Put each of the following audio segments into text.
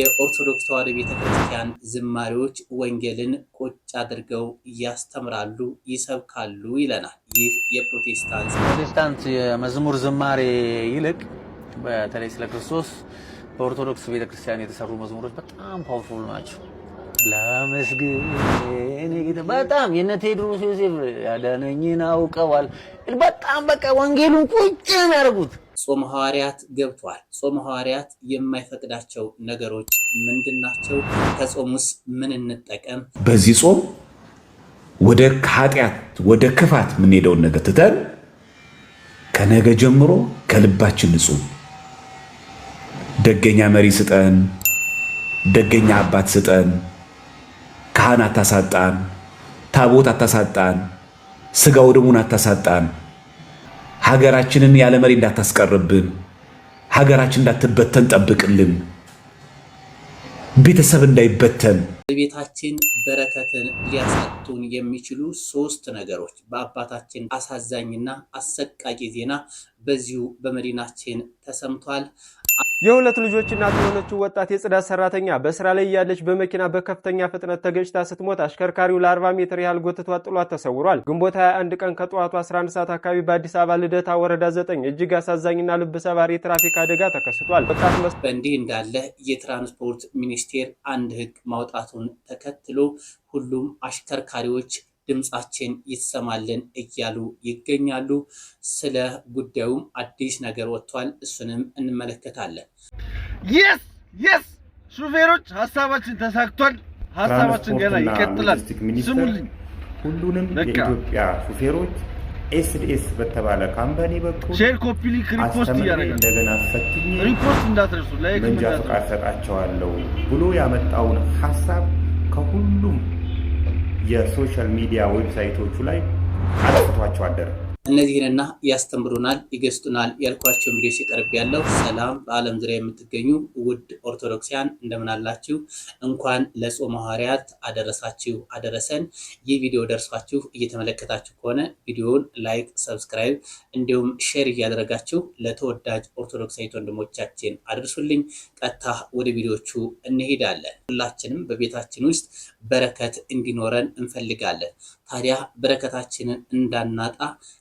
የኦርቶዶክስ ተዋሕዶ ቤተክርስቲያን ዝማሬዎች ወንጌልን ቁጭ አድርገው ያስተምራሉ፣ ይሰብካሉ ይለናል። ይህ የፕሮቴስታንት የመዝሙር ዝማሬ ይልቅ በተለይ ስለ ክርስቶስ በኦርቶዶክስ ቤተክርስቲያን የተሰሩ መዝሙሮች በጣም ፓወርፉል ናቸው። ለመስግን በጣም የነ ቴዎድሮስ ዮሴፍ ያዳነኝን አውቀዋል። በጣም በቃ ወንጌሉን ቁጭ የሚያደርጉት ጾመ ሐዋርያት ገብቷል። ጾመ ሐዋርያት የማይፈቅዳቸው ነገሮች ምንድናቸው? ከጾሙስ ምን እንጠቀም? በዚህ ጾም ወደ ኃጢአት ወደ ክፋት የምንሄደውን ነገር ትተን ከነገ ጀምሮ ከልባችን ንጹህ ደገኛ መሪ ስጠን፣ ደገኛ አባት ስጠን፣ ካህን አታሳጣን፣ ታቦት አታሳጣን፣ ስጋው ደሙን አታሳጣን፣ ሀገራችንን ያለ መሪ እንዳታስቀርብን፣ ሀገራችን እንዳትበተን ጠብቅልን፣ ቤተሰብ እንዳይበተን። በቤታችን በረከትን ሊያሳጡን የሚችሉ ሶስት ነገሮች በአባታችን አሳዛኝና አሰቃቂ ዜና በዚሁ በመዲናችን ተሰምቷል። የሁለት ልጆች እናት የሆነችው ወጣት የጽዳት ሰራተኛ በስራ ላይ ያለች በመኪና በከፍተኛ ፍጥነት ተገጭታ ስትሞት አሽከርካሪው ለ40 ሜትር ያህል ጎትቷት ጥሏት ተሰውሯል። ግንቦት 21 ቀን ከጠዋቱ 11 ሰዓት አካባቢ በአዲስ አበባ ልደታ ወረዳ 9 እጅግ አሳዛኝና ልብ ሰባሪ የትራፊክ አደጋ ተከስቷል። በእንዲህ እንዳለ የትራንስፖርት ሚኒስቴር አንድ ህግ ማውጣቱን ተከትሎ ሁሉም አሽከርካሪዎች ድምጻችን ይሰማልን እያሉ ይገኛሉ። ስለ ጉዳዩም አዲስ ነገር ወጥቷል። እሱንም እንመለከታለን። yes ሹፌሮች ሐሳባችን ተሳክቷል። ሐሳባችን ገና ይቀጥላል። ስሙልኝ ሁሉንም የኢትዮጵያ ሹፌሮች ኤስዲኤስ በተባለ ካምፓኒ በኩል ሼር ኮፒ ሊንክ ሪፖስት ያደርጋል። እንደገና ፈትኜ ሪፖስት እንዳትረሱ ላይክ መንጃ ፈቃድ ሰጣቸዋለሁ ብሎ ያመጣውን ሐሳብ ከሁሉም የሶሻል ሚዲያ ዌብሳይቶቹ ላይ አጥፍቷቸው አደረ። እነዚህንና ያስተምሩናል፣ ይገስጡናል ያልኳቸው ቪዲዮ ሲቀርብ ያለው ሰላም በዓለም ዙሪያ የምትገኙ ውድ ኦርቶዶክሲያን እንደምን አላችሁ? እንኳን ለጾመ ሐዋርያት አደረሳችሁ አደረሰን። ይህ ቪዲዮ ደርሷችሁ እየተመለከታችሁ ከሆነ ቪዲዮውን ላይክ፣ ሰብስክራይብ እንዲሁም ሼር እያደረጋችሁ ለተወዳጅ ኦርቶዶክሳዊት ወንድሞቻችን አድርሱልኝ። ቀጥታ ወደ ቪዲዮቹ እንሄዳለን። ሁላችንም በቤታችን ውስጥ በረከት እንዲኖረን እንፈልጋለን። ታዲያ በረከታችንን እንዳናጣ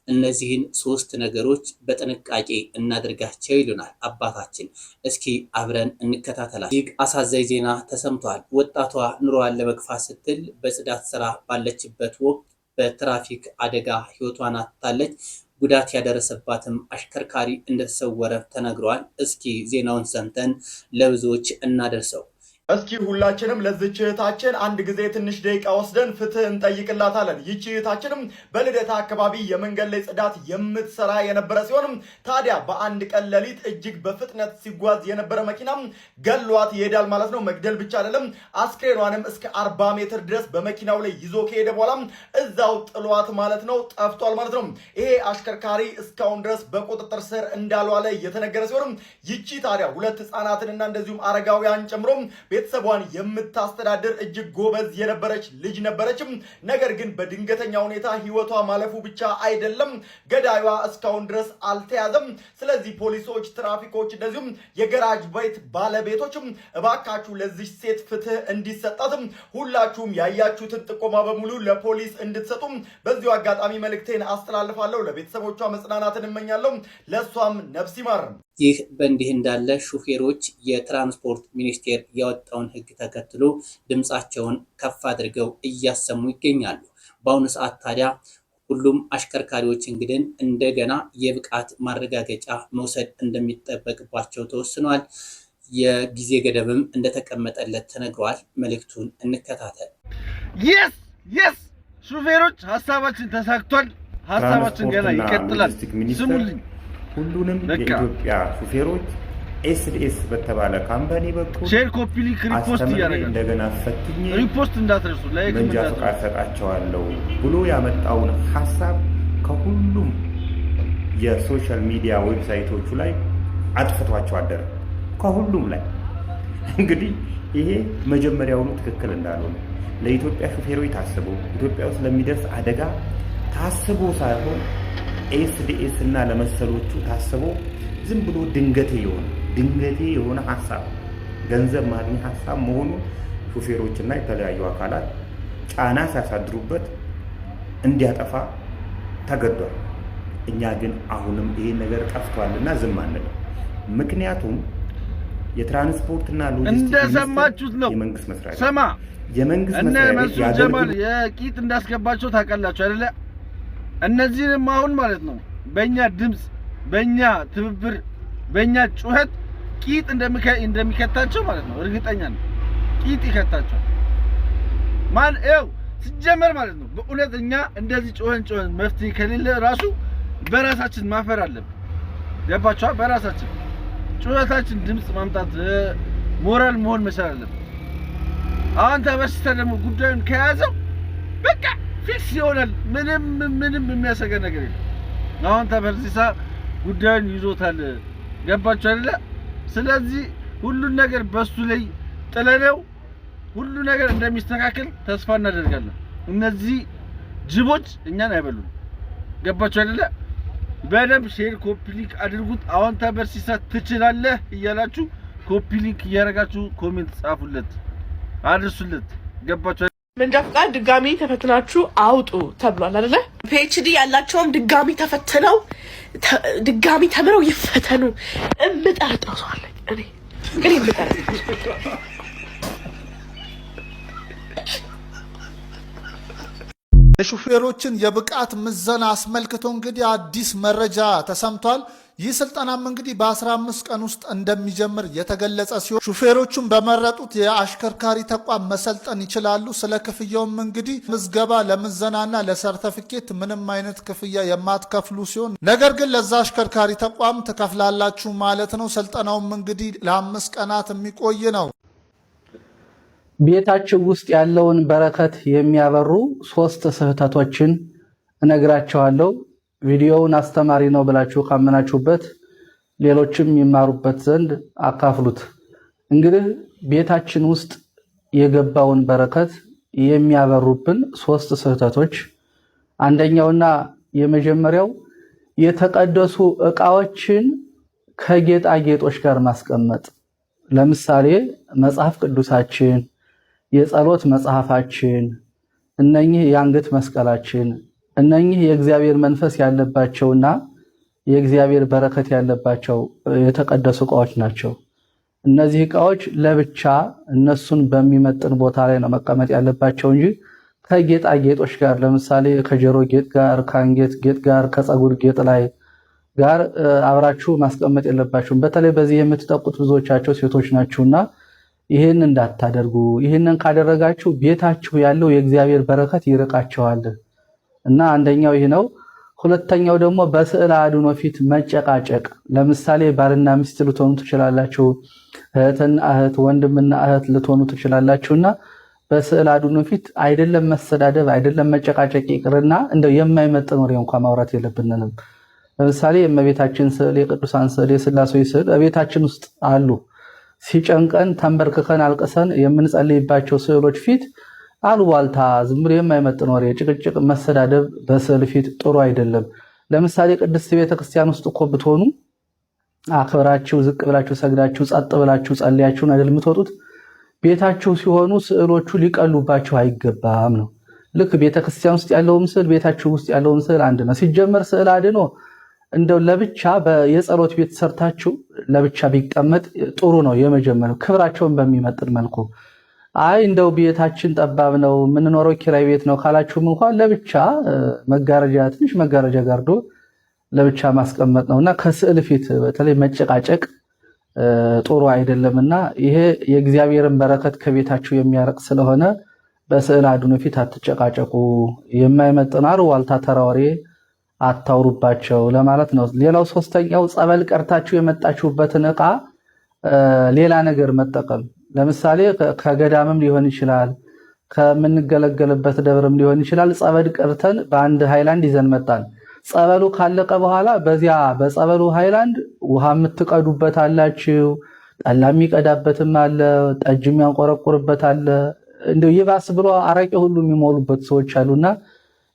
እነዚህን ሶስት ነገሮች በጥንቃቄ እናድርጋቸው ይሉናል አባታችን። እስኪ አብረን እንከታተላለን። እጅግ አሳዛኝ ዜና ተሰምቷል። ወጣቷ ኑሮዋን ለመግፋት ስትል በጽዳት ስራ ባለችበት ወቅት በትራፊክ አደጋ ህይወቷን አጥታለች። ጉዳት ያደረሰባትም አሽከርካሪ እንደተሰወረ ተነግሯል። እስኪ ዜናውን ሰምተን ለብዙዎች እናደርሰው። እስኪ ሁላችንም ለዚች እህታችን አንድ ጊዜ ትንሽ ደቂቃ ወስደን ፍትህ እንጠይቅላታለን። ይቺ እህታችንም በልደታ አካባቢ የመንገድ ላይ ጽዳት የምትሰራ የነበረ ሲሆንም ታዲያ በአንድ ቀን ሌሊት እጅግ በፍጥነት ሲጓዝ የነበረ መኪና ገሏት ይሄዳል ማለት ነው። መግደል ብቻ አይደለም፣ አስክሬኗንም እስከ 40 ሜትር ድረስ በመኪናው ላይ ይዞ ከሄደ በኋላ እዛው ጥሏት ማለት ነው፣ ጠፍቷል ማለት ነው። ይሄ አሽከርካሪ እስካሁን ድረስ በቁጥጥር ስር እንዳልዋለ እየተነገረ ሲሆንም ይቺ ታዲያ ሁለት ህፃናትንና እንደዚሁም አረጋውያን ጨምሮ ቤተሰቧን የምታስተዳድር እጅግ ጎበዝ የነበረች ልጅ ነበረችም። ነገር ግን በድንገተኛ ሁኔታ ህይወቷ ማለፉ ብቻ አይደለም፣ ገዳዩዋ እስካሁን ድረስ አልተያዘም። ስለዚህ ፖሊሶች፣ ትራፊኮች እንደዚሁም የገራጅ ቤት ባለቤቶችም እባካችሁ ለዚህ ሴት ፍትህ እንዲሰጣትም ሁላችሁም ያያችሁትን ጥቆማ በሙሉ ለፖሊስ እንድትሰጡም በዚሁ አጋጣሚ መልእክቴን አስተላልፋለሁ። ለቤተሰቦቿ መጽናናትን እመኛለሁ። ለሷም ነፍስ ይማር። ይህ በእንዲህ እንዳለ ሹፌሮች የትራንስፖርት ሚኒስቴር ያወጣውን ህግ ተከትሎ ድምጻቸውን ከፍ አድርገው እያሰሙ ይገኛሉ። በአሁኑ ሰዓት ታዲያ ሁሉም አሽከርካሪዎች እንግዲህ እንደገና የብቃት ማረጋገጫ መውሰድ እንደሚጠበቅባቸው ተወስኗል። የጊዜ ገደብም እንደተቀመጠለት ተነግሯል። መልእክቱን እንከታተል። yes ሹፌሮች ሐሳባችን ተሳክቷል። ሐሳባችን ገና ይቀጥላል። ስሙልኝ ሁሉንም የኢትዮጵያ ሹፌሮች ኤስዲኤስ በተባለ ካምፓኒ በኩል ሼር ኮፒ ሊንክ ሪፖስት ያደርጋል። እንደገና ፈትኜ ሪፖስት እንዳትረሱ ላይክ መንጃ ፈቃድ ሰጣቸዋለሁ ብሎ ያመጣውን ሐሳብ ከሁሉም የሶሻል ሚዲያ ዌብሳይቶቹ ላይ አጥፍቷቸው አደረ። ከሁሉም ላይ እንግዲህ ይሄ መጀመሪያውኑ ትክክል እንዳልሆነ ለኢትዮጵያ ሹፌሮች ታስቦ ኢትዮጵያ ውስጥ ለሚደርስ አደጋ ታስቦ ሳይሆን ኤስዲኤስ እና ለመሰሎቹ ታስቦ ዝም ብሎ ድንገቴ የሆነ ሐሳብ ገንዘብ ማግኛ ሀሳብ መሆኑን ሹፌሮችና የተለያዩ አካላት ጫና ሲያሳድሩበት እንዲያጠፋ ተገዷል። እኛ ግን አሁንም ይሄ ነገር ጠፍቷልና ዝም አንልም። ምክንያቱም የትራንስፖርትና ሎጂስቲክስ እንደሰማችሁት ነው። የመንግስት መስሪያ ቤት ሰማ የመንግስት መስሪያ ቤት ጀማል የቂጥ እንዳስገባቸው ታውቃላችሁ አይደለ? እነዚህንም አሁን ማለት ነው በእኛ ድምፅ፣ በእኛ ትብብር፣ በእኛ ጩኸት ቂጥ እንደሚከታቸው ማለት ነው እርግጠኛ ነው። ቂጥ ይከታቸው ማን ይኸው ሲጀመር ማለት ነው። በእውነት እኛ እንደዚህ ጮኸን መፍትሄ ከሌለ ራሱ በራሳችን ማፈር አለብን። ገባችኋ? በራሳችን ጩኸታችን ድምፅ ማምጣት ሞራል መሆን መቻል አለብን። አሁን ተበስተ ደግሞ ጉዳዩን ከያዘው በቃ ፊክስ ይሆናል። ምንም የሚያሰጋ ነገር የለም። አሁን ተበርሲሳ ጉዳዩን ይዞታል። ገባችሁ አይደለ? ስለዚህ ሁሉን ነገር በሱ ላይ ጥለነው ሁሉ ነገር እንደሚስተካከል ተስፋ እናደርጋለን። እነዚህ ጅቦች እኛን አይበሉም። ገባችሁ አይደለ? በደንብ ሼር ኮፒ ሊንክ አድርጉት። አሁን ተበርሲሳ ትችላለህ እያላችሁ ኮፒ ሊንክ እያደረጋችሁ ኮሜንት ጻፉለት፣ አድርሱለት። ገባችሁ? መንጃ ፈቃድ ድጋሚ ተፈትናችሁ አውጡ ተብሏል አይደለ? ፒኤችዲ ያላቸውም ድጋሚ ተፈትነው ድጋሚ ተምረው ይፈተኑ። እምጠረጥረው ሰው አለኝ እኔ እምጠረጥረው የሹፌሮችን የብቃት ምዘና አስመልክቶ እንግዲህ አዲስ መረጃ ተሰምቷል። ይህ ስልጠናም እንግዲህ በ15 ቀን ውስጥ እንደሚጀምር የተገለጸ ሲሆን ሹፌሮቹን በመረጡት የአሽከርካሪ ተቋም መሰልጠን ይችላሉ። ስለ ክፍያውም እንግዲህ ምዝገባ ለምዘናና ለሰርተፊኬት ምንም አይነት ክፍያ የማትከፍሉ ሲሆን ነገር ግን ለዛ አሽከርካሪ ተቋም ትከፍላላችሁ ማለት ነው። ስልጠናውም እንግዲህ ለ5 ቀናት የሚቆይ ነው። ቤታችሁ ውስጥ ያለውን በረከት የሚያበሩ 3 ስህተቶችን እነግራችኋለሁ። ቪዲዮውን አስተማሪ ነው ብላችሁ ካመናችሁበት ሌሎችም ይማሩበት ዘንድ አካፍሉት። እንግዲህ ቤታችን ውስጥ የገባውን በረከት የሚያበሩብን 3 ስህተቶች፣ አንደኛውና የመጀመሪያው የተቀደሱ ዕቃዎችን ከጌጣጌጦች ጋር ማስቀመጥ። ለምሳሌ መጽሐፍ ቅዱሳችን፣ የጸሎት መጽሐፋችን፣ እነኚህ የአንገት መስቀላችን፣ እነኚህ የእግዚአብሔር መንፈስ ያለባቸውና የእግዚአብሔር በረከት ያለባቸው የተቀደሱ ዕቃዎች ናቸው። እነዚህ ዕቃዎች ለብቻ እነሱን በሚመጥን ቦታ ላይ ነው መቀመጥ ያለባቸው እንጂ ከጌጣጌጦች ጋር ለምሳሌ ከጆሮ ጌጥ ጋር፣ ከአንገት ጌጥ ጋር፣ ከፀጉር ጌጥ ላይ ጋር አብራችሁ ማስቀመጥ የለባችሁም። በተለይ በዚህ የምትጠቁት ብዙዎቻቸው ሴቶች ናችሁና ይህን እንዳታደርጉ። ይህንን ካደረጋችሁ ቤታችሁ ያለው የእግዚአብሔር በረከት ይርቃችኋል እና አንደኛው ይህ ነው። ሁለተኛው ደግሞ በስዕል አድኖ ፊት መጨቃጨቅ። ለምሳሌ ባልና ሚስት ልትሆኑ ትችላላችሁ፣ እህትና እህት፣ ወንድምና እህት ልትሆኑ ትችላላችሁና በስዕል አድኖ ፊት አይደለም መሰዳደብ፣ አይደለም መጨቃጨቅ ይቅርና እንደው የማይመጥን ወሬ እንኳን ማውራት የለብንንም። ለምሳሌ የእመቤታችን ስዕል፣ የቅዱሳን ስዕል፣ የሥላሴ ስዕል ቤታችን ውስጥ አሉ። ሲጨንቀን ተንበርክከን አልቅሰን የምንጸልይባቸው ስዕሎች ፊት አሉባልታ፣ ዝም ብሎ የማይመጥን ወሬ፣ ጭቅጭቅ፣ መሰዳደብ በስዕል ፊት ጥሩ አይደለም። ለምሳሌ ቅድስት ቤተክርስቲያን ውስጥ እኮ ብትሆኑ አክብራችሁ ዝቅ ብላችሁ ሰግዳችሁ ጸጥ ብላችሁ ጸልያችሁን አይደል የምትወጡት? ቤታችሁ ሲሆኑ ስዕሎቹ ሊቀሉባችሁ አይገባም ነው። ልክ ቤተክርስቲያን ውስጥ ያለውም ስዕል ቤታችሁ ውስጥ ያለውም ስዕል አንድ ነው። ሲጀመር ስዕል አድኖ እንደው ለብቻ የጸሎት ቤት ሰርታችሁ ለብቻ ቢቀመጥ ጥሩ ነው። የመጀመሪያው ክብራቸውን በሚመጥን መልኩ አይ እንደው ቤታችን ጠባብ ነው የምንኖረው ኪራይ ቤት ነው ካላችሁም እንኳን ለብቻ መጋረጃ፣ ትንሽ መጋረጃ ጋርዶ ለብቻ ማስቀመጥ ነውና ከስዕል ፊት በተለይ መጨቃጨቅ ጥሩ አይደለምና ይሄ የእግዚአብሔርን በረከት ከቤታችሁ የሚያርቅ ስለሆነ በስዕል አድኖ ፊት አትጨቃጨቁ። የማይመጥን አሉባልታ ተራ ወሬ አታውሩባቸው ለማለት ነው። ሌላው ሶስተኛው ጸበል ቀርታችሁ የመጣችሁበትን ዕቃ ሌላ ነገር መጠቀም። ለምሳሌ ከገዳምም ሊሆን ይችላል፣ ከምንገለገልበት ደብርም ሊሆን ይችላል። ጸበል ቀርተን በአንድ ሃይላንድ ይዘን መጣን። ጸበሉ ካለቀ በኋላ በዚያ በጸበሉ ሃይላንድ ውሃ የምትቀዱበት አላችሁ፣ ጠላ የሚቀዳበትም አለ፣ ጠጅ የሚያንቆረቁርበት አለ። እንደው ይባስ ብሎ አረቄ ሁሉ የሚሞሉበት ሰዎች አሉና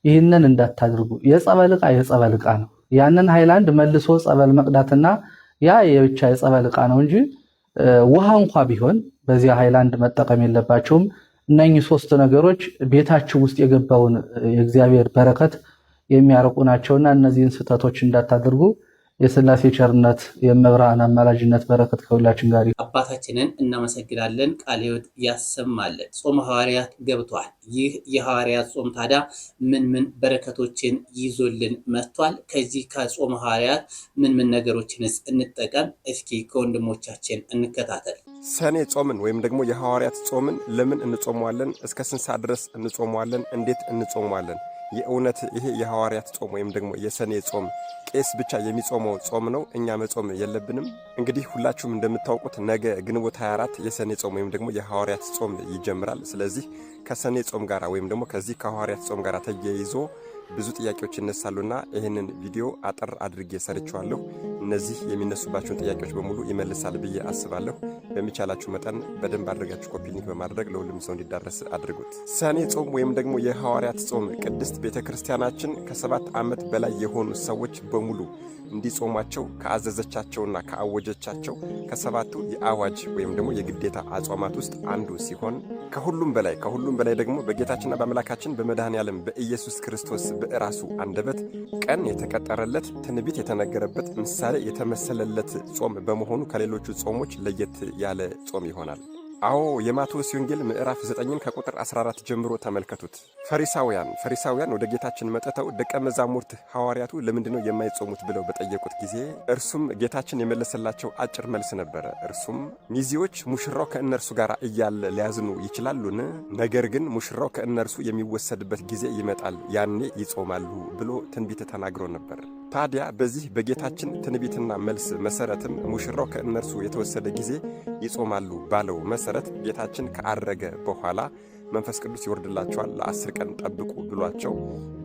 ይህንን እንዳታደርጉ። የጸበል ዕቃ የጸበል ዕቃ ነው። ያንን ሃይላንድ መልሶ ጸበል መቅዳትና ያ የብቻ የጸበል ዕቃ ነው እንጂ ውሃ እንኳ ቢሆን በዚህ ሃይላንድ መጠቀም የለባቸውም። እነኚህ 3 ነገሮች ቤታችሁ ውስጥ የገባውን የእግዚአብሔር በረከት የሚያርቁ ናቸውና እነዚህን ስህተቶች እንዳታደርጉ የሥላሴ ቸርነት የመብራን አማላጅነት በረከት ከሁላችን ጋር ይሁን። አባታችንን እናመሰግናለን። ቃለ ሕይወት ያሰማልን። ጾመ ሐዋርያት ገብቷል። ይህ የሐዋርያት ጾም ታዲያ ምን በረከቶችን ይዞልን መጥቷል? ከዚህ ከጾመ ሐዋርያት ምን ነገሮችንስ እንጠቀም? እስኪ ከወንድሞቻችን እንከታተል። ሰኔ ጾምን ወይም ደግሞ የሐዋርያት ጾምን ለምን እንጾመዋለን? እስከ ስንት ሰዓት ድረስ እንጾመዋለን? እንዴት እንጾመዋለን? የእውነት ይሄ የሐዋርያት ጾም ወይም ደግሞ የሰኔ ጾም ቄስ ብቻ የሚጾመው ጾም ነው? እኛ መጾም የለብንም? እንግዲህ ሁላችሁም እንደምታውቁት ነገ ግንቦት 24 የሰኔ ጾም ወይም ደግሞ የሐዋርያት ጾም ይጀምራል። ስለዚህ ከሰኔ ጾም ጋር ወይም ደግሞ ከዚህ ከሐዋርያት ጾም ጋር ተያይዞ ብዙ ጥያቄዎች ይነሳሉና ይህንን ቪዲዮ አጠር አድርጌ ሰርቻለሁ። እነዚህ የሚነሱባቸውን ጥያቄዎች በሙሉ ይመልሳል ብዬ አስባለሁ። በሚቻላችሁ መጠን በደንብ አድርጋችሁ ኮፒ ሊንክ በማድረግ ለሁሉም ሰው እንዲዳረስ አድርጉት። ሰኔ ጾም ወይም ደግሞ የሐዋርያት ጾም ቅድስት ቤተክርስቲያናችን ከ7 ዓመት በላይ የሆኑ ሰዎች በሙሉ እንዲጾሟቸው ከአዘዘቻቸውና ከአወጀቻቸው ከ7ቱ የአዋጅ ወይም ደግሞ የግዴታ አጽዋማት ውስጥ አንዱ ሲሆን ከሁሉም በላይ ደግሞ በጌታችንና በአምላካችን በመድኃኔዓለም በኢየሱስ ክርስቶስ በራሱ አንደበት ቀን የተቀጠረለት ትንቢት የተነገረበት ምሳሌ የተመሰለለት ጾም በመሆኑ ከሌሎቹ ጾሞች ለየት ያለ ጾም ይሆናል። አዎ የማቴዎስ ወንጌል ምዕራፍ 9 ከቁጥር 14 ጀምሮ ተመልከቱት። ፈሪሳውያን ወደ ጌታችን መጥተው ደቀ መዛሙርት ሐዋርያቱ ለምንድነው የማይጾሙት ብለው በጠየቁት ጊዜ እርሱም ጌታችን የመለሰላቸው አጭር መልስ ነበረ። እርሱም ሚዜዎች ሙሽራው ከእነርሱ ጋር እያለ ሊያዝኑ ይችላሉን? ነገር ግን ሙሽራው ከእነርሱ የሚወሰድበት ጊዜ ይመጣል፣ ያኔ ይጾማሉ ብሎ ትንቢት ተናግሮ ነበር። ታዲያ በዚህ በጌታችን ትንቢትና መልስ መሰረትም ሙሽራው ከእነርሱ የተወሰደ ጊዜ ይጾማሉ ባለው መሰረት ጌታችን ከአረገ በኋላ መንፈስ ቅዱስ ይወርድላቸዋል፣ ለ10 ቀን ጠብቁ ብሏቸው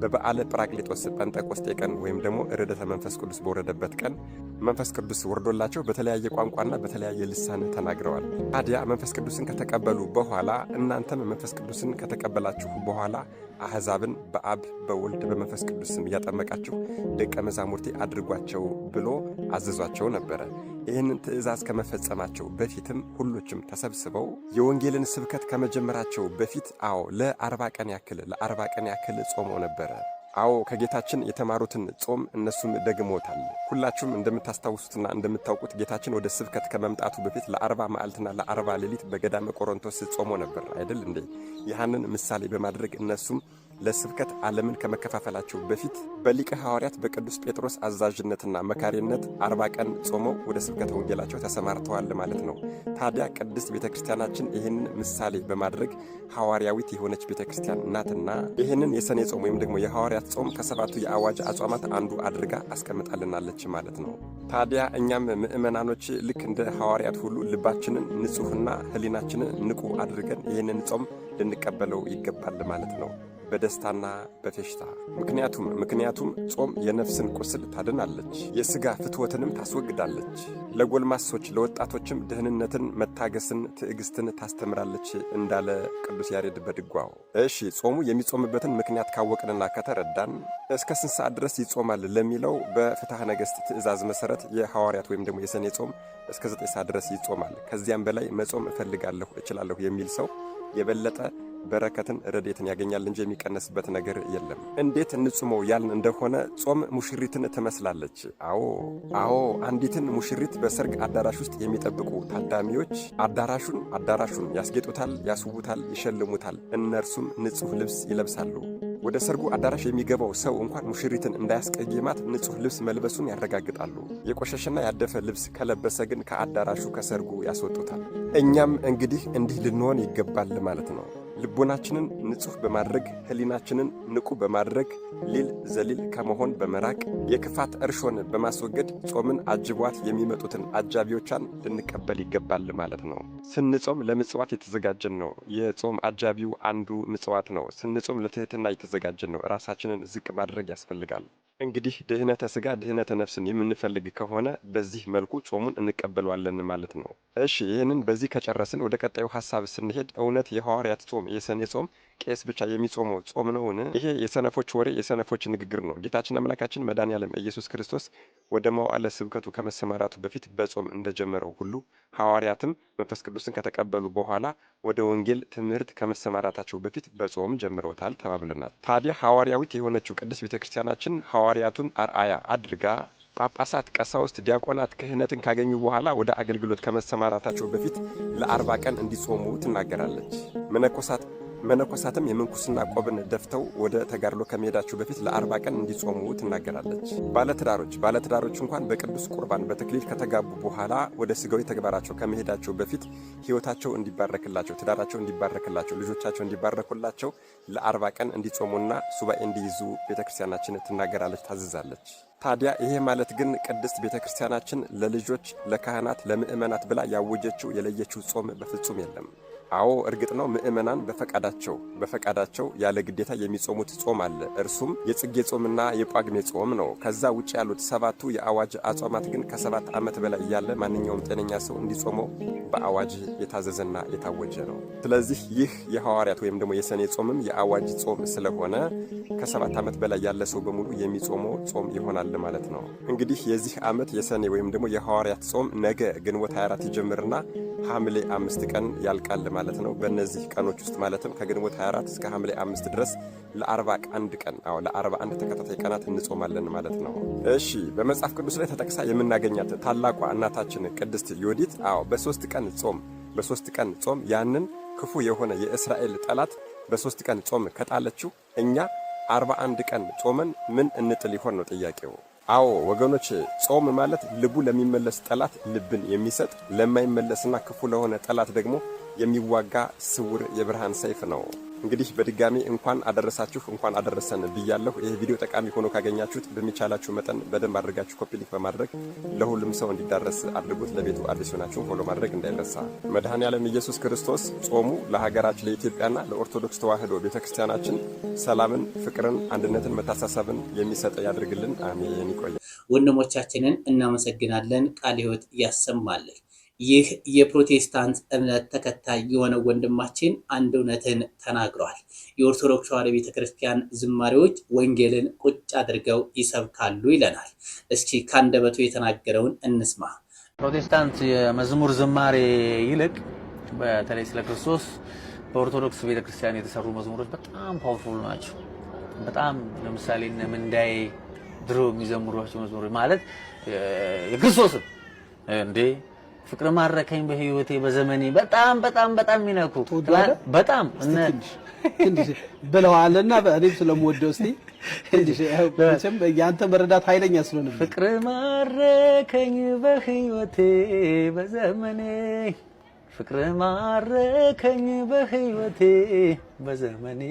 በበዓለ ጰራቅሊጦስ ጴንጤቆስጤ ቀን ወይም ደግሞ ርደተ መንፈስ ቅዱስ በወረደበት ቀን መንፈስ ቅዱስ ወርዶላቸው በተለያየ ቋንቋና በተለያየ ልሳን ተናግረዋል። ታዲያ መንፈስ ቅዱስን ከተቀበሉ በኋላ እናንተም መንፈስ ቅዱስን ከተቀበላችሁ በኋላ አሕዛብን በአብ በወልድ በመንፈስ ቅዱስ ስም እያጠመቃችሁ ደቀ መዛሙርቴ አድርጓቸው ብሎ አዘዟቸው ነበረ። ይህንን ትእዛዝ ከመፈጸማቸው በፊትም ሁሎችም ተሰብስበው የወንጌልን ስብከት ከመጀመራቸው በፊት ለ40 ቀን ያክል ጾመው ነበረ። ከጌታችን የተማሩትን ጾም እነሱም ደግሞታል። ሁላችሁም እንደምታስታውሱትና እንደምታውቁት ጌታችን ወደ ስብከት ከመምጣቱ በፊት ለ40 መዓልትና ለ40 ሌሊት በገዳመ ቆሮንቶስ ጾሞ ነበር አይደል እንዴ? ይህንን ምሳሌ በማድረግ እነሱም ለስብከት ዓለምን ከመከፋፈላቸው በፊት በሊቀ ሐዋርያት በቅዱስ ጴጥሮስ አዛዥነትና መካሪነት 40 ቀን ጾመው ወደ ስብከተ ወንጌላቸው ተሰማርተዋል ማለት ነው። ታዲያ ቅድስት ቤተክርስቲያናችን ይህንን ምሳሌ በማድረግ ሐዋርያዊት የሆነች ቤተክርስቲያን ናትና ይህንን የሰኔ ጾም ወይም ደግሞ የሐዋርያት ጾም ከ7ቱ የአዋጅ አጽዋማት አንዱ አድርጋ አስቀምጣልናለች ማለት ነው። ታዲያ እኛም ምእመናኖች ልክ እንደ ሐዋርያት ሁሉ ልባችንን ንጹሕና ሕሊናችንን ንቁ አድርገን ይህንን ጾም ልንቀበለው ይገባል ማለት ነው፣ በደስታና በፌሽታ። ምክንያቱም ጾም የነፍስን ቁስል ታድናለች፣ የሥጋ ፍትወትንም ታስወግዳለች። ለጎልማሶች ለወጣቶችም ደህንነትን፣ መታገስን፣ ትዕግስትን ታስተምራለች እንዳለ ቅዱስ ያሬድ በድጓው። እሺ ጾሙ የሚጾምበትን ምክንያት ካወቅንና ከተረዳን እስከ ስንት ሰዓት ድረስ ይጾማል ለሚለው በፍትሐ ነገሥት ትእዛዝ መሰረት የሐዋርያት ወይም ደግሞ የሰኔ ጾም እስከ 9 ሰዓት ድረስ ይጾማል። ከዚያም በላይ መጾም እችላለሁ የሚል ሰው የበለጠ በረከትን ረድኤትን ያገኛል እንጂ የሚቀነስበት ነገር የለም። እንዴት እንጹመው ያልን እንደሆነ ጾም ሙሽሪትን ትመስላለች። አዎ አንዲትን ሙሽሪት በሰርግ አዳራሽ ውስጥ የሚጠብቁ ታዳሚዎች አዳራሹን ያስጌጡታል፣ ያስውቡታል፣ ይሸልሙታል። እነርሱም ንጹሕ ልብስ ይለብሳሉ። ወደ ሰርጉ አዳራሽ የሚገባው ሰው እንኳን ሙሽሪትን እንዳያስቀይማት ንጹሕ ልብስ መልበሱን ያረጋግጣሉ። የቆሸሸና ያደፈ ልብስ ከለበሰ ግን ከአዳራሹ ከሰርጉ ያስወጡታል። እኛም እንግዲህ እንዲህ ልንሆን ይገባል ማለት ነው። ልቦናችንን ንጹሕ በማድረግ ሕሊናችንን ንቁ በማድረግ ሊል ዘሊል ከመሆን በመራቅ የክፋት እርሾን በማስወገድ ጾምን አጅቧት የሚመጡትን አጃቢዎቿን ልንቀበል ይገባል ማለት ነው። ስንጾም ለምጽዋት የተዘጋጀን ነው። የጾም አጃቢው አንዱ ምጽዋት ነው። ስንጾም ለትሕትና የተዘጋጀን ነው። ራሳችንን ዝቅ ማድረግ ያስፈልጋል። እንግዲህ ድህነተ ሥጋ ድህነተ ነፍስን የምንፈልግ ከሆነ በዚህ መልኩ ጾሙን እንቀበለዋለን ማለት ነው። እሺ ይህንን በዚህ ከጨረስን ወደ ቀጣዩ ሐሳብ ስንሄድ እውነት የሐዋርያት ጾም የሰኔ ጾም ቄስ ብቻ የሚጾመው ጾም ነውን? ይሄ የሰነፎች ወሬ፣ የሰነፎች ንግግር ነው። ጌታችን አምላካችን መድኃኔዓለም ኢየሱስ ክርስቶስ ወደ መዋዕለ ስብከቱ ከመሰማራቱ በፊት በጾም እንደጀመረው ሁሉ ሐዋርያትም መንፈስ ቅዱስን ከተቀበሉ በኋላ ወደ ወንጌል ትምህርት ከመሰማራታቸው በፊት በጾም ጀምረውታል ተባብለናል። ታዲያ ሐዋርያዊት የሆነችው ቅድስት ቤተክርስቲያናችን ሐዋርያቱን አርአያ አድርጋ ጳጳሳት፣ ቀሳውስት፣ ዲያቆናት ክህነትን ካገኙ በኋላ ወደ አገልግሎት ከመሰማራታቸው በፊት ለ40 ቀን እንዲጾሙ ትናገራለች። መነኮሳትም የምንኩስና ቆብን ደፍተው ወደ ተጋድሎ ከመሄዳቸው በፊት ለ40 ቀን እንዲጾሙ ትናገራለች። ባለትዳሮች እንኳን በቅዱስ ቁርባን በተክሊል ከተጋቡ በኋላ ወደ ስጋዊ ተግባራቸው ከመሄዳቸው በፊት ሕይወታቸው እንዲባረክላቸው፣ ትዳራቸው እንዲባረክላቸው፣ ልጆቻቸው እንዲባረኩላቸው ለ40 ቀን እንዲጾሙና ሱባኤ እንዲይዙ ቤተክርስቲያናችን ትናገራለች፣ ታዝዛለች። ታዲያ ይሄ ማለት ግን ቅድስት ቤተክርስቲያናችን ለልጆች፣ ለካህናት፣ ለምእመናት ብላ ያወጀችው የለየችው ጾም በፍጹም የለም። አዎ እርግጥ ነው ምእመናን በፈቃዳቸው ያለ ግዴታ የሚጾሙት ጾም አለ። እርሱም የጽጌ ጾምና የጳጉሜ ጾም ነው። ከዛ ውጭ ያሉት 7ቱ የአዋጅ አጽዋማት ግን ከ7 ዓመት በላይ ያለ ማንኛውም ጤነኛ ሰው እንዲጾመው በአዋጅ የታዘዘና የታወጀ ነው። ስለዚህ ይህ የሐዋርያት ወይም ደግሞ የሰኔ ጾምም የአዋጅ ጾም ስለሆነ ከ7 ዓመት በላይ ያለ ሰው በሙሉ የሚጾመው ጾም ይሆናል ማለት ነው። እንግዲህ የዚህ ዓመት የሰኔ ወይም ደግሞ የሐዋርያት ጾም ነገ ግንቦት 24 ይጀምርና ሐምሌ 5 ቀን ያልቃል ማለት ነው። በእነዚህ ቀኖች ውስጥ ማለትም ከግንቦት 24 እስከ ሐምሌ 5 ድረስ ለ41 ቀን ለ41 ተከታታይ ቀናት እንጾማለን ማለት ነው። እሺ በመጽሐፍ ቅዱስ ላይ ተጠቅሳ የምናገኛት ታላቋ እናታችን ቅድስት ዮዲት በ3 ቀን ጾም ያንን ክፉ የሆነ የእስራኤል ጠላት በ3 ቀን ጾም ከጣለችው እኛ 41 ቀን ጾመን ምን እንጥል ይሆን ነው ጥያቄው። ወገኖች ጾም ማለት ልቡ ለሚመለስ ጠላት ልብን የሚሰጥ ለማይመለስና ክፉ ለሆነ ጠላት ደግሞ የሚዋጋ ስውር የብርሃን ሰይፍ ነው። እንግዲህ በድጋሚ እንኳን አደረሳችሁ እንኳን አደረሰን ብያለሁ። ይህ ቪዲዮ ጠቃሚ ሆኖ ካገኛችሁት በሚቻላችሁ መጠን በደንብ አድርጋችሁ ኮፒ ሊንክ በማድረግ ለሁሉም ሰው እንዲዳረስ አድርጉት። ለቤቱ አዲስ ሆናችሁ ፎሎ ማድረግ እንዳይረሳ። መድኃኔዓለም ኢየሱስ ክርስቶስ ጾሙ ለሀገራችን ለኢትዮጵያና ለኦርቶዶክስ ተዋሕዶ ቤተክርስቲያናችን ሰላምን፣ ፍቅርን፣ አንድነትን፣ መታሳሰብን የሚሰጥ ያድርግልን። አሜን። ይቆያል። ወንድሞቻችንን እናመሰግናለን። ቃለ ሕይወት ያሰማልን። ይህ የፕሮቴስታንት እምነት ተከታይ የሆነ ወንድማችን አንድ እውነትን ተናግሯል። የኦርቶዶክስ ተዋሕዶ ቤተክርስቲያን ዝማሬዎች ወንጌልን ቁጭ አድርገው ይሰብካሉ ይለናል። እስኪ ካንደበቱ የተናገረውን እንስማ። ፕሮቴስታንት የመዝሙር ዝማሬ ይልቅ በተለይ ስለ ክርስቶስ በኦርቶዶክስ ቤተክርስቲያን የተሰሩ መዝሙሮች በጣም ፓወርፉል ናቸው። በጣም ለምሳሌ እነ ምንዳዬ ድሮ የሚዘምሯቸው መዝሙሮች ማለት የክርስቶስን እንዴ ፍቅር ማረከኝ በህይወቴ በዘመኔ በጣም የሚነኩ በጣም እንዴ ብለዋልና በእኔም ስለምወደው እስቲ እንዴ ያንተ መረዳት ኃይለኛ ስለሆነ ፍቅር ማረከኝ በህይወቴ በዘመኔ ፍቅር ማረከኝ በህይወቴ በዘመኔ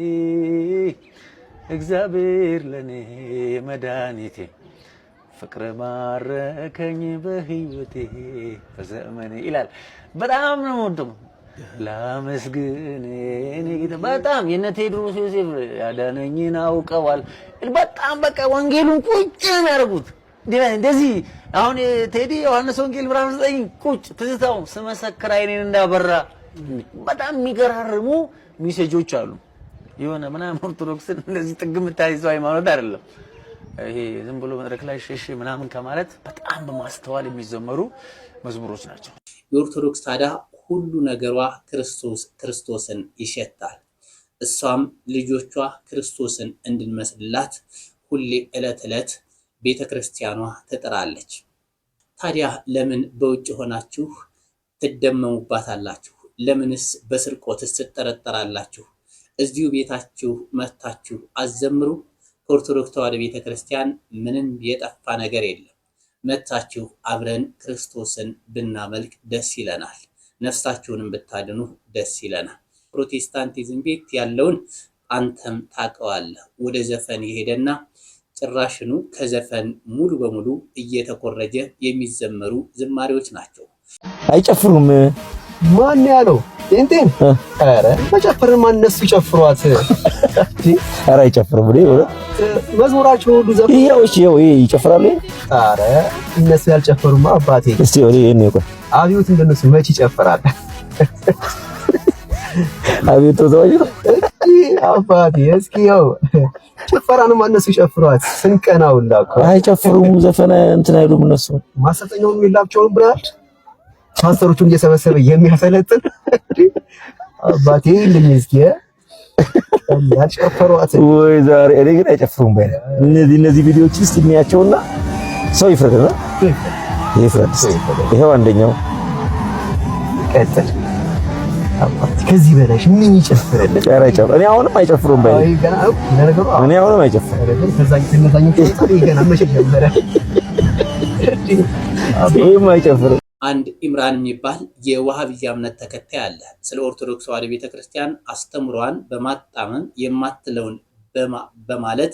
እግዚአብሔር ለኔ መድኃኒቴ ፍቅር ማረከኝ በህይወቴ በዘመኔ ይላል። በጣም ነው ወንድም ላመስግን እኔ ጌታ በጣም የነ ቴዎድሮስ ዮሴፍ ያዳነኝን አውቀዋል። በጣም በቃ ወንጌሉን ቁጭ የሚያደርጉት እንደዚህ አሁን ቴዲ ዮሐንስ ወንጌል ምዕራፍ 9 ቁጭ ትዝታው ስመሰክር አይኔን እንዳበራ በጣም የሚገራርሙ ሜሴጆች አሉ። የሆነ ምናምን ኦርቶዶክስን እንደዚህ ጥግም ታይዘው ሃይማኖት አይደለም። ይሄ ዝም ብሎ መድረክ ላይ ሸሽ ምናምን ከማለት በጣም በማስተዋል የሚዘመሩ መዝሙሮች ናቸው። የኦርቶዶክስ ታዲያ ሁሉ ነገሯ ክርስቶስን ይሸታል። እሷም ልጆቿ ክርስቶስን እንድንመስልላት ሁሌ ዕለት ቤተክርስቲያኗ ትጥራለች። ታዲያ ለምን በውጭ ሆናችሁ ትደመሙባታላችሁ? ለምንስ በስርቆትስ ትጠረጠራላችሁ? እዚሁ ቤታችሁ መታችሁ አዘምሩ። ከኦርቶዶክስ ተዋሕዶ ቤተክርስቲያን ምንም የጠፋ ነገር የለም። መታችሁ አብረን ክርስቶስን ብናመልክ ደስ ይለናል። ነፍሳችሁንም ብታድኑ ደስ ይለናል። ፕሮቴስታንቲዝም ቤት ያለውን አንተም ታውቀዋለህ። ወደ ዘፈን የሄደና ጭራሽኑ ከዘፈን ሙሉ በሙሉ እየተኮረጀ የሚዘመሩ ዝማሬዎች ናቸው። አይጨፍሩም። ማን ያለው እንዴን? አረ መጨፈርማ እነሱ ይጨፍሯት። አረ አይጨፍሩም። መዝሙራቸው ሁሉ ዘፈን ይኸው ይጨፍራሉ። አረ እነሱ ያልጨፈሩማ አባቴ። እስቲ ወሬ እኔ እኮ አብዮት እንደነሱ መች ይጨፍራል? አብዮት ተዘዋጅ አባቴ እስኪ ያው ጭፈራንም እነሱ ይጨፍሯት ስንቀናውላ እኮ አይጨፍሩም ዘፈነ እንትን አይሉም እነሱ ማሰልጠኛውን የላቸውም ብለሃል ፓስተሮቹን እየሰበሰበ የሚያሰለጥን አባቴ እንደዚህ እስኪ ያጨፈሯት ወይ ዛሬ እኔ ግን አይጨፍሩም ባይ እነዚህ ቪዲዮዎች ውስጥ የሚያቸውና ሰው ይፍረድና ይፍረድ ይሄው አንደኛው ቀጥል አባቴ ከዚህ በላይ ምን ይጨፍራል? ኧረ አይጨፍሩም። እኔ አሁንም አይጨፍሩም ባይ እኔ አሁንም አይጨፍሩም። ከዛኛው ገና መቼ ጀመረ? ይሄም አይጨፍሩም። አንድ ኢምራን የሚባል የዋሃብያ እምነት ተከታይ አለ። ስለ ኦርቶዶክስ ተዋሕዶ ቤተክርስቲያን አስተምሯን በማጣመም የማትለውን በማለት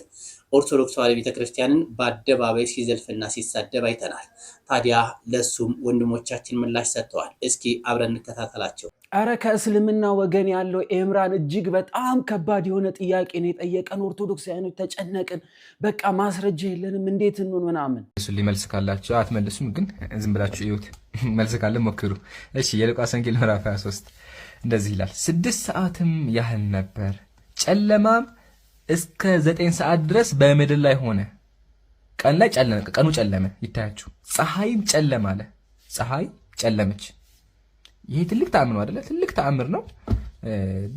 ኦርቶዶክስ ተዋሕዶ ቤተክርስቲያንን በአደባባይ ሲዘልፍና ሲሳደብ አይተናል። ታዲያ ለሱም ወንድሞቻችን ምላሽ ሰጥተዋል። እስኪ አብረን እንከታተላቸው። አረ ከእስልምና ወገን ያለው ኢምራን እጅግ በጣም ከባድ የሆነ ጥያቄ ነው የጠየቀን። ኦርቶዶክሳውያኖች ተጨነቅን፣ በቃ ማስረጃ የለንም እንዴት እንሆን ምናምን። እሱ ሊመልስ ካላችሁ አትመልሱም፣ ግን ዝም ብላችሁ እዩት። መልስ ካለ ሞክሩ። እሺ የሉቃስ ወንጌል ምዕራፍ 23 እንደዚህ ይላል። 6 ሰዓትም ያህል ነበር፣ ጨለማም እስከ 9 ሰዓት ድረስ በምድር ላይ ሆነ። ቀን ላይ ጨለመ፣ ቀኑ ጨለመ ይታያችሁ። ፀሐይም ጨለመ አለ፣ ፀሐይ ጨለመች። ይሄ ትልቅ ተአምር ነው አይደለ? ትልቅ ተአምር ነው።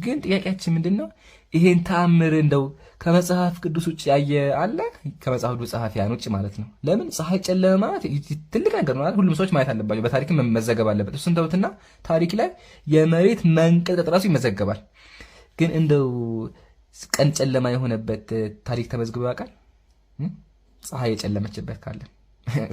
ግን ጥያቄያችን ምንድነው? ይሄን ተአምር እንደው ከመጽሐፍ ቅዱስ ውጭ ያየ አለ? ከመጽሐፍ ቅዱስ ጸሐፊያን ውጭ ማለት ነው። ለምን ፀሐይ ጨለመ ማለት ትልቅ ነገር ነው አይደል? ሁሉም ሰዎች ማየት አለባቸው። በታሪክም መዘገብ አለበት። እሱን ተውትና ታሪክ ላይ የመሬት መንቀጥቀጥ ራሱ ይመዘገባል። ግን እንደው ቀን ጨለማ የሆነበት ታሪክ ተመዝግቦ ያውቃል? ፀሐይ የጨለመችበት ካለ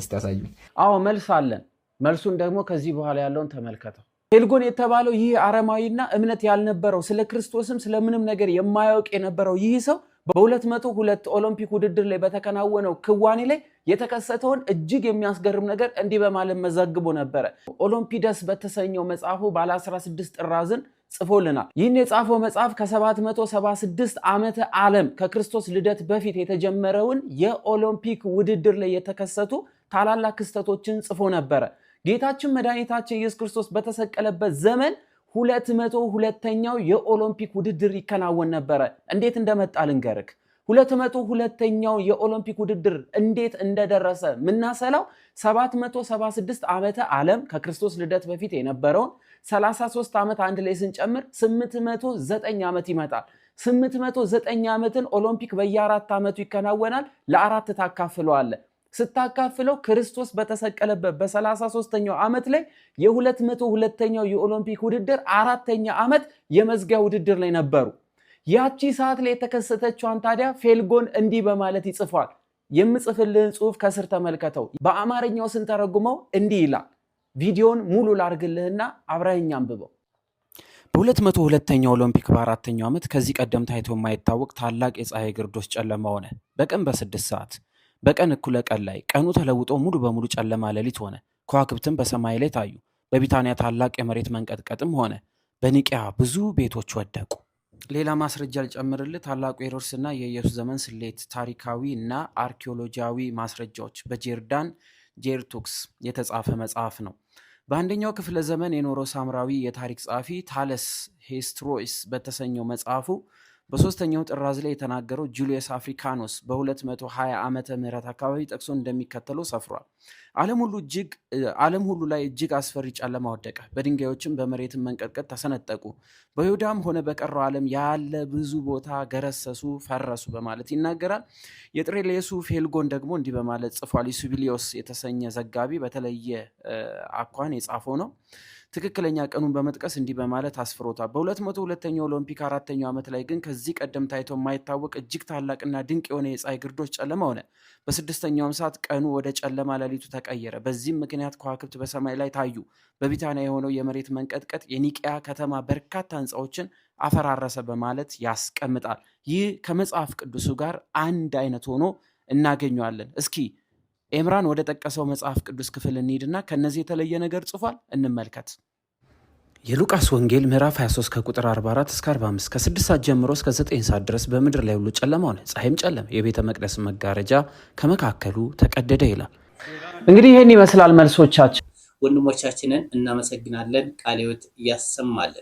እስቲ ያሳዩኝ። አዎ መልስ አለን። መልሱን ደግሞ ከዚህ በኋላ ያለውን ተመልከተው። ፌልጎን የተባለው ይህ አረማዊና እምነት ያልነበረው ስለ ክርስቶስም ስለምንም ነገር የማያውቅ የነበረው ይህ ሰው በ202 ኦሎምፒክ ውድድር ላይ በተከናወነው ክዋኔ ላይ የተከሰተውን እጅግ የሚያስገርም ነገር እንዲህ በማለት መዘግቦ ነበረ። ኦሎምፒደስ በተሰኘው መጽሐፉ ባለ 16 ጥራዝን ጽፎልናል። ይህን የጻፈው መጽሐፍ ከ776 ዓመተ ዓለም ከክርስቶስ ልደት በፊት የተጀመረውን የኦሎምፒክ ውድድር ላይ የተከሰቱ ታላላቅ ክስተቶችን ጽፎ ነበረ። ጌታችን መድኃኒታችን ኢየሱስ ክርስቶስ በተሰቀለበት ዘመን 202ኛው የኦሎምፒክ ውድድር ይከናወን ነበረ። እንዴት እንደመጣ ልንገርክ። 202ኛው የኦሎምፒክ ውድድር እንዴት እንደደረሰ ምናሰላው 776 ዓመተ ዓለም ከክርስቶስ ልደት በፊት የነበረውን 33 ዓመት አንድ ላይ ስንጨምር 809 ዓመት ይመጣል። 809 ዓመትን ኦሎምፒክ በየ4 ዓመቱ ይከናወናል። ለአራት ታካፍለዋለህ። ስታካፍለው ክርስቶስ በተሰቀለበት በ33ኛው ዓመት ላይ የ202ኛው የኦሎምፒክ ውድድር 4ኛ ዓመት የመዝጊያ ውድድር ላይ ነበሩ። ያቺ ሰዓት ላይ የተከሰተችዋን ታዲያ ፌልጎን እንዲህ በማለት ይጽፏል። የምጽፍልህን ጽሑፍ ከስር ተመልከተው። በአማርኛው ስንተረጉመው እንዲህ ይላል። ቪዲዮን ሙሉ ላርግልህና አብረኸኝ አንብበው። በ202ኛው ኦሎምፒክ በ4ኛው ዓመት ከዚህ ቀደም ታይቶ የማይታወቅ ታላቅ የፀሐይ ግርዶሽ ጨለማ ሆነ። በቀን በ6 ሰዓት በቀን እኩለ ቀን ላይ ቀኑ ተለውጦ ሙሉ በሙሉ ጨለማ ሌሊት ሆነ። ከዋክብትም በሰማይ ላይ ታዩ። በቢታንያ ታላቅ የመሬት መንቀጥቀጥም ሆነ። በኒቅያ ብዙ ቤቶች ወደቁ። ሌላ ማስረጃ ልጨምርልህ። ታላቁ ሄሮድስና የኢየሱስ ዘመን ስሌት ታሪካዊ እና አርኪኦሎጂያዊ ማስረጃዎች በጄርዳን ጄርቱክስ የተጻፈ መጽሐፍ ነው። በአንደኛው ክፍለ ዘመን የኖረው ሳምራዊ የታሪክ ጸሐፊ ታለስ ሄስትሮይስ በተሰኘው መጽሐፉ በሶስተኛው ጥራዝ ላይ የተናገረው ጁሊየስ አፍሪካኖስ በ220 ዓመተ ምህረት አካባቢ ጠቅሶ እንደሚከተለው ሰፍሯል። ዓለም ሁሉ ላይ እጅግ አስፈሪ ጨለማ ወደቀ። በድንጋዮችም በመሬትም መንቀጥቀጥ ተሰነጠቁ። በይሁዳም ሆነ በቀረው ዓለም ያለ ብዙ ቦታ ገረሰሱ፣ ፈረሱ በማለት ይናገራል። የጥሬሌሱ ፌልጎን ደግሞ እንዲህ በማለት ጽፏል። ዩሱቢሊዮስ የተሰኘ ዘጋቢ በተለየ አኳን የጻፈው ነው። ትክክለኛ ቀኑን በመጥቀስ እንዲህ በማለት አስፍሮታል። በ202ኛው ኦሎምፒክ 4ኛው ዓመት ላይ ግን ከዚህ ቀደም ታይቶ የማይታወቅ እጅግ ታላቅና ድንቅ የሆነ የፀሐይ ግርዶሽ ጨለማ ሆነ። በ6ኛውም ሰዓት ቀኑ ወደ ጨለማ ሌሊቱ ተቀየረ። በዚህም ምክንያት ከዋክብት በሰማይ ላይ ታዩ። በቢታንያ የሆነው የመሬት መንቀጥቀጥ የኒቅያ ከተማ በርካታ ህንፃዎችን አፈራረሰ በማለት ያስቀምጣል። ይህ ከመጽሐፍ ቅዱሱ ጋር አንድ አይነት ሆኖ እናገኘዋለን። እስኪ ኤምራን ወደ ጠቀሰው መጽሐፍ ቅዱስ ክፍል እንሂድና ከነዚህ የተለየ ነገር ጽፏል እንመልከት። የሉቃስ ወንጌል ምዕራፍ 23 ከቁጥር 44 እስከ 45 ከ6 ሰዓት ጀምሮ እስከ 9 ሰዓት ድረስ በምድር ላይ ሁሉ ጨለማ ሆነ፣ ፀሐይም ጨለመ፣ የቤተ መቅደስ መጋረጃ ከመካከሉ ተቀደደ ይላል። እንግዲህ ይህን ይመስላል መልሶቻችን። ወንድሞቻችንን እናመሰግናለን። ቃለ ሕይወት ያሰማልን።